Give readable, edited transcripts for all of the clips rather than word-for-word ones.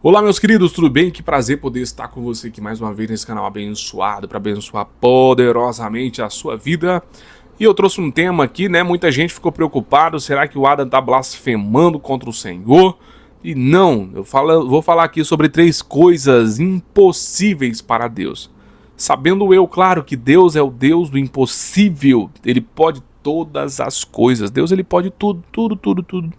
Olá, meus queridos, tudo bem? Que prazer poder estar com você aqui mais uma vez nesse canal abençoado para abençoar poderosamente a sua vida. E eu trouxe um tema aqui, né? Muita gente ficou preocupado, será que o Adam está blasfemando contra o Senhor? E não, vou falar aqui sobre 3 coisas impossíveis para Deus. Sabendo eu, claro, que Deus é o Deus do impossível, Ele pode todas as coisas. Deus, Ele pode tudo, tudo, tudo, tudo.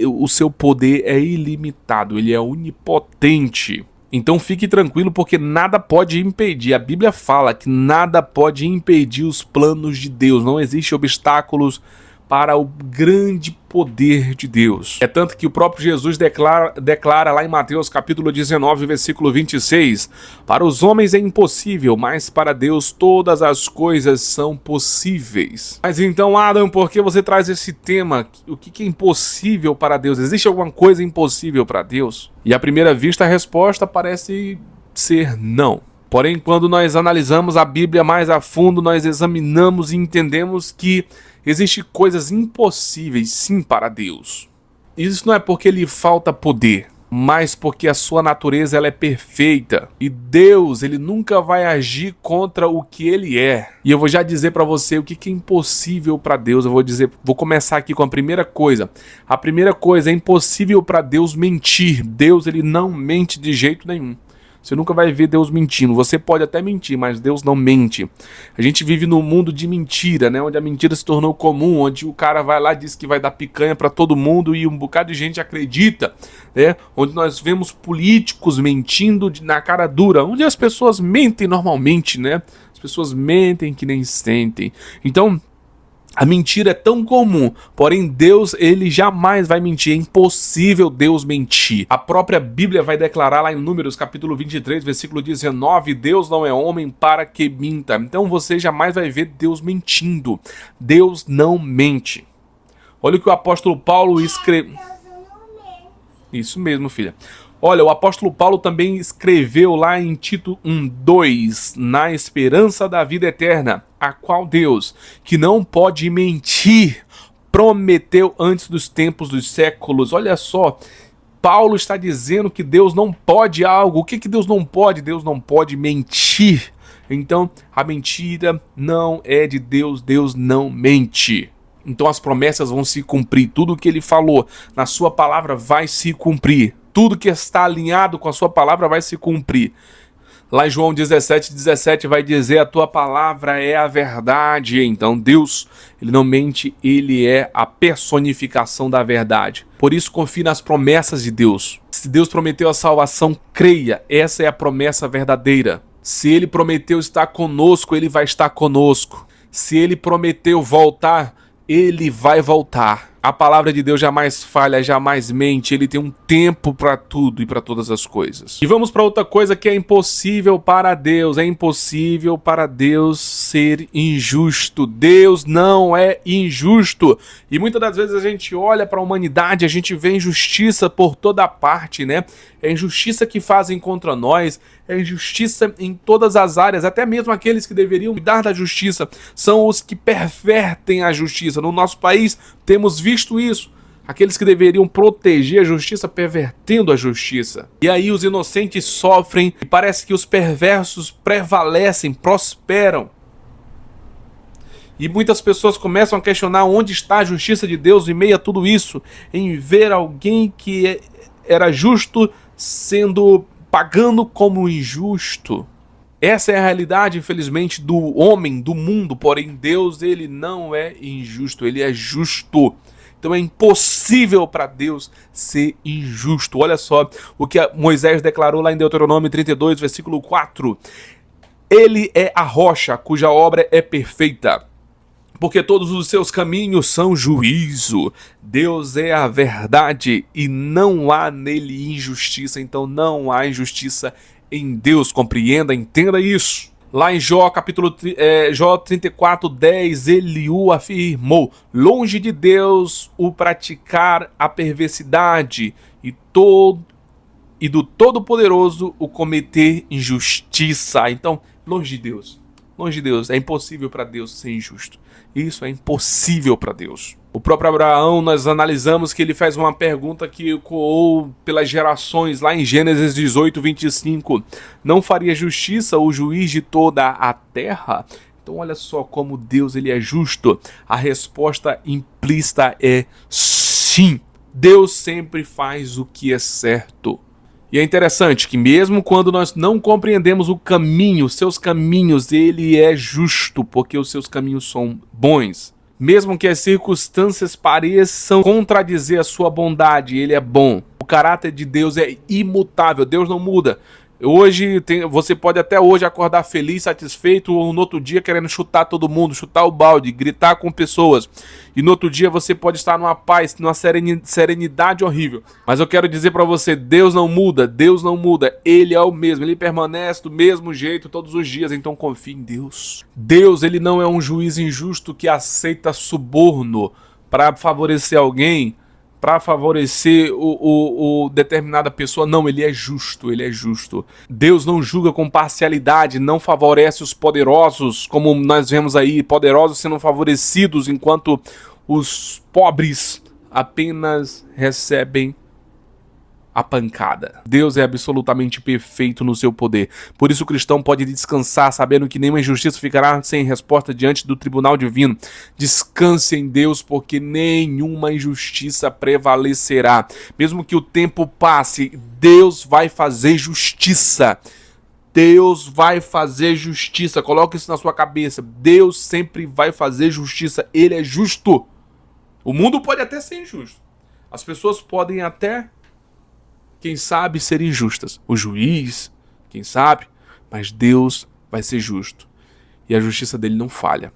O seu poder é ilimitado, ele é onipotente. Então fique tranquilo, porque nada pode impedir. A Bíblia fala que nada pode impedir os planos de Deus. Não existem obstáculos para o grande poder de Deus. É tanto que o próprio Jesus declara lá em Mateus capítulo 19, versículo 26, para os homens é impossível, mas para Deus todas as coisas são possíveis. Mas então, Adam, por que você traz esse tema? O que é impossível para Deus? Existe alguma coisa impossível para Deus? E à primeira vista a resposta parece ser não. Porém, quando nós analisamos a Bíblia mais a fundo, nós examinamos e entendemos que existem coisas impossíveis sim para Deus. Isso não é porque lhe falta poder, mas porque a sua natureza ela é perfeita. E Deus, ele nunca vai agir contra o que ele é. E eu vou já dizer para você o que é impossível para Deus. Vou começar aqui com a primeira coisa. A primeira coisa, é impossível para Deus mentir. Deus, ele não mente de jeito nenhum. Você nunca vai ver Deus mentindo. Você pode até mentir, mas Deus não mente. A gente vive num mundo de mentira, né? Onde a mentira se tornou comum, onde o cara vai lá e diz que vai dar picanha para todo mundo e um bocado de gente acredita, né? Onde nós vemos políticos mentindo na cara dura, onde as pessoas mentem normalmente, né? As pessoas mentem que nem sentem. Então, a mentira é tão comum, porém Deus, ele jamais vai mentir, é impossível Deus mentir. A própria Bíblia vai declarar lá em Números capítulo 23, versículo 19, Deus não é homem para que minta. Então você jamais vai ver Deus mentindo. Deus não mente. Olha o que o apóstolo Paulo escreveu. Isso mesmo, filha. Olha, o apóstolo Paulo também escreveu lá em Tito 1:2, na esperança da vida eterna, a qual Deus, que não pode mentir, prometeu antes dos tempos dos séculos. Olha só, Paulo está dizendo que Deus não pode algo. O que Deus não pode? Deus não pode mentir. Então, a mentira não é de Deus, Deus não mente. Então as promessas vão se cumprir, tudo o que ele falou na sua palavra vai se cumprir. Tudo que está alinhado com a sua palavra vai se cumprir. Lá em João 17:17 vai dizer, a tua palavra é a verdade. Então Deus, ele não mente, ele é a personificação da verdade. Por isso confie nas promessas de Deus. Se Deus prometeu a salvação, creia, essa é a promessa verdadeira. Se ele prometeu estar conosco, ele vai estar conosco. Se ele prometeu voltar, ele vai voltar. A palavra de Deus jamais falha, jamais mente. Ele tem um tempo para tudo e para todas as coisas. E vamos para outra coisa que é impossível para Deus. É impossível para Deus ser injusto. Deus não é injusto. E muitas das vezes a gente olha para a humanidade, a gente vê injustiça por toda parte, né? É injustiça que fazem contra nós, é injustiça em todas as áreas, até mesmo aqueles que deveriam cuidar da justiça são os que pervertem a justiça. No nosso país temos visto isso, aqueles que deveriam proteger a justiça pervertendo a justiça. E aí os inocentes sofrem e parece que os perversos prevalecem, prosperam. E muitas pessoas começam a questionar onde está a justiça de Deus em meio a tudo isso, em ver alguém que era justo sendo pagando como injusto. Essa é a realidade, infelizmente, do homem, do mundo. Porém, Deus, ele não é injusto, ele é justo. Então é impossível para Deus ser injusto. Olha só o que Moisés declarou lá em Deuteronômio 32, versículo 4. Ele é a rocha cuja obra é perfeita, porque todos os seus caminhos são juízo. Deus é a verdade e não há nele injustiça. Então não há injustiça em Deus. Compreenda, entenda isso. Lá em Jó, Jó 34:10, ele o afirmou: longe de Deus o praticar a perversidade e do Todo-Poderoso o cometer injustiça. Então, longe de Deus. longe de Deus. É impossível para Deus ser injusto. Isso é impossível para Deus. O próprio Abraão, nós analisamos que ele faz uma pergunta que ecoou pelas gerações, lá em Gênesis 18, 25. Não faria justiça o juiz de toda a terra? Então olha só como Deus ele é justo. A resposta implícita é sim. Deus sempre faz o que é certo. E é interessante que mesmo quando nós não compreendemos o caminho, seus caminhos, ele é justo, porque os seus caminhos são bons. Mesmo que as circunstâncias pareçam contradizer a sua bondade, ele é bom. O caráter de Deus é imutável, Deus não muda. Hoje, você pode até hoje acordar feliz, satisfeito, ou no outro dia querendo chutar todo mundo, chutar o balde, gritar com pessoas. E no outro dia você pode estar numa paz, numa serenidade horrível. Mas eu quero dizer para você, Deus não muda, Ele é o mesmo, Ele permanece do mesmo jeito todos os dias, então confie em Deus. Deus, Ele não é um juiz injusto que aceita suborno para favorecer alguém, para favorecer o determinada pessoa. Não, ele é justo, ele é justo. Deus não julga com parcialidade, não favorece os poderosos, como nós vemos aí, poderosos sendo favorecidos, enquanto os pobres apenas recebem a pancada. Deus é absolutamente perfeito no seu poder. Por isso o cristão pode descansar, sabendo que nenhuma injustiça ficará sem resposta diante do tribunal divino. Descanse em Deus, porque nenhuma injustiça prevalecerá. Mesmo que o tempo passe, Deus vai fazer justiça. Deus vai fazer justiça. Coloque isso na sua cabeça. Deus sempre vai fazer justiça. Ele é justo. O mundo pode até ser injusto. As pessoas podem até, quem sabe, ser injustas. O juiz, quem sabe, mas Deus vai ser justo. E a justiça dele não falha.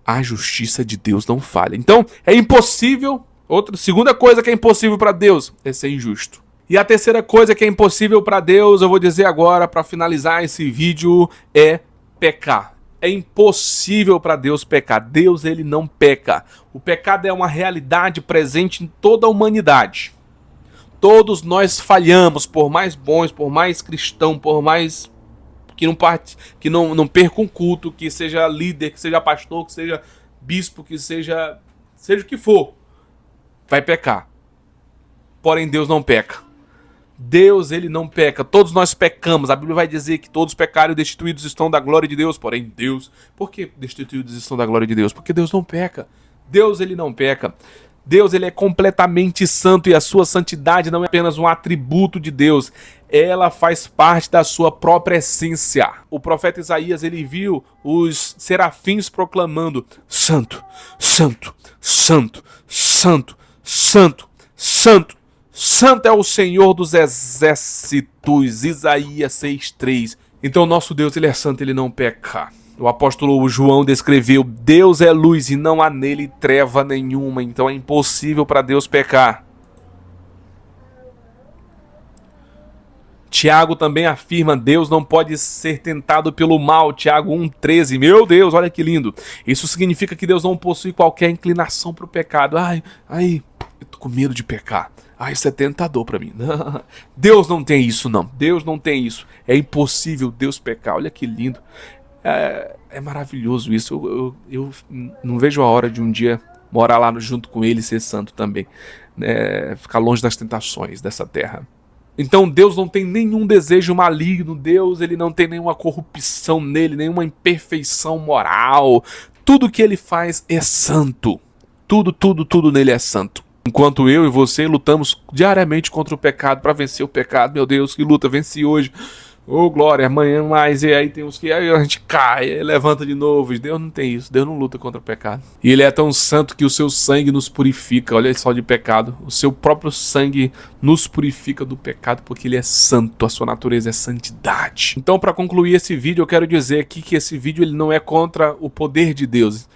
A justiça de Deus não falha. Então, é impossível. Segunda coisa que é impossível para Deus é ser injusto. E a terceira coisa que é impossível para Deus, eu vou dizer agora para finalizar esse vídeo, é pecar. É impossível para Deus pecar. Deus, ele não peca. O pecado é uma realidade presente em toda a humanidade. Todos nós falhamos, por mais bons, por mais cristão, por mais que não perca um culto, que seja líder, que seja pastor, que seja bispo, que seja o que for, vai pecar. Porém, Deus não peca. Deus, ele não peca. Todos nós pecamos. A Bíblia vai dizer que todos pecaram e destituídos estão da glória de Deus. Porém, Deus... Por que destituídos estão da glória de Deus? Porque Deus não peca. Deus, ele não peca. Deus, ele é completamente santo e a sua santidade não é apenas um atributo de Deus, ela faz parte da sua própria essência. O profeta Isaías, ele viu os serafins proclamando: Santo, Santo, Santo, Santo, Santo, Santo, Santo é o Senhor dos exércitos. Isaías 6:3. Então nosso Deus, ele é santo, ele não peca. O apóstolo João descreveu: Deus é luz e não há nele treva nenhuma. Então é impossível para Deus pecar. Tiago também afirma: Deus não pode ser tentado pelo mal. Tiago 1:13. Meu Deus, olha que lindo. Isso significa que Deus não possui qualquer inclinação para o pecado. Eu tô com medo de pecar. Isso é tentador para mim. Não. Deus não tem isso, não. Deus não tem isso. É impossível Deus pecar. Olha que lindo. É maravilhoso isso. Eu não vejo a hora de um dia morar lá junto com ele e ser santo também, né? Ficar longe das tentações dessa terra. Então Deus não tem nenhum desejo maligno. Deus, ele não tem nenhuma corrupção nele, nenhuma imperfeição moral. Tudo que ele faz é santo. Tudo nele é santo. Enquanto eu e você lutamos diariamente contra o pecado para vencer o pecado. Meu Deus, que luta, venci hoje. Oh, glória, amanhã mais, e aí tem uns que aí a gente cai, levanta de novo. Deus não tem isso, Deus não luta contra o pecado. E ele é tão santo que o seu sangue nos purifica, olha só de pecado. O seu próprio sangue nos purifica do pecado, porque ele é santo, a sua natureza é santidade. Então, para concluir esse vídeo, eu quero dizer aqui que esse vídeo ele não é contra o poder de Deus.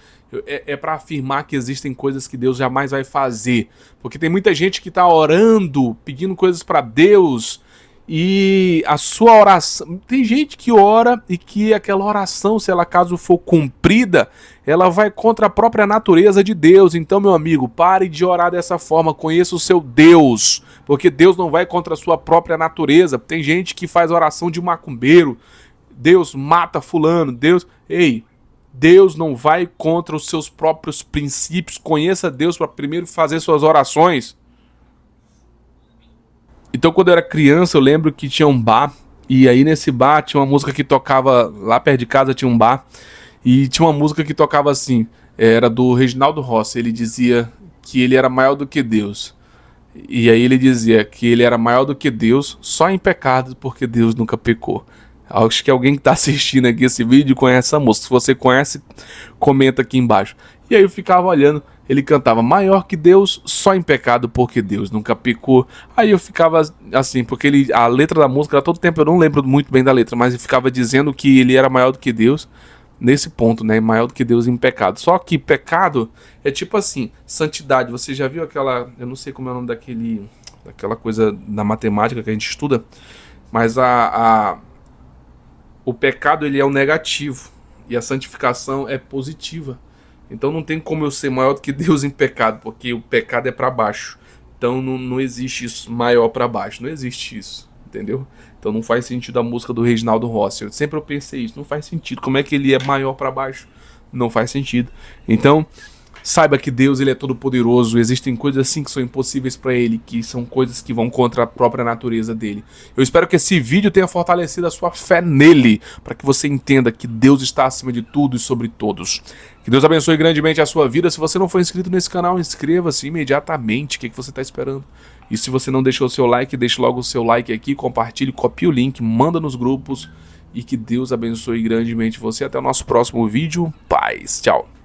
É para afirmar que existem coisas que Deus jamais vai fazer. Porque tem muita gente que está orando, pedindo coisas para Deus, e a sua oração... Tem gente que ora e que aquela oração, se ela caso for cumprida, ela vai contra a própria natureza de Deus. Então, meu amigo, pare de orar dessa forma, conheça o seu Deus, porque Deus não vai contra a sua própria natureza. Tem gente que faz oração de macumbeiro, Deus mata fulano, Deus... Ei, Deus não vai contra os seus próprios princípios. Conheça Deus para primeiro fazer suas orações. Então, quando eu era criança, eu lembro que tinha um bar. E aí nesse bar tinha uma música que tocava... Lá perto de casa tinha um bar. E tinha uma música que tocava assim. Era do Reginaldo Rossi. Ele dizia que ele era maior do que Deus. E aí ele dizia que ele era maior do que Deus só em pecado, porque Deus nunca pecou. Acho que alguém que está assistindo aqui esse vídeo conhece essa música. Se você conhece, comenta aqui embaixo. E aí eu ficava olhando, ele cantava maior que Deus só em pecado, porque Deus nunca pecou. Aí eu ficava assim, porque a letra da música, todo tempo eu não lembro muito bem da letra, mas ele ficava dizendo que ele era maior do que Deus nesse ponto, né? Maior do que Deus em pecado. Só que pecado é tipo assim, santidade. Você já viu aquela, eu não sei como é o nome daquela coisa da matemática que a gente estuda, mas o pecado ele é o negativo e a santificação é positiva. Então não tem como eu ser maior do que Deus em pecado, porque o pecado é para baixo. Então não existe isso maior para baixo, não existe isso, entendeu? Então não faz sentido a música do Reginaldo Rossi. Eu pensei isso, não faz sentido. Como é que ele é maior para baixo? Não faz sentido. Então, saiba que Deus ele é todo poderoso. Existem coisas assim que são impossíveis para ele, que são coisas que vão contra a própria natureza dele. Eu espero que esse vídeo tenha fortalecido a sua fé nele, para que você entenda que Deus está acima de tudo e sobre todos. Que Deus abençoe grandemente a sua vida. Se você não for inscrito nesse canal, inscreva-se imediatamente. O que você está esperando? E se você não deixou o seu like, deixe logo o seu like aqui, compartilhe, copie o link, manda nos grupos. E que Deus abençoe grandemente você. Até o nosso próximo vídeo. Paz. Tchau.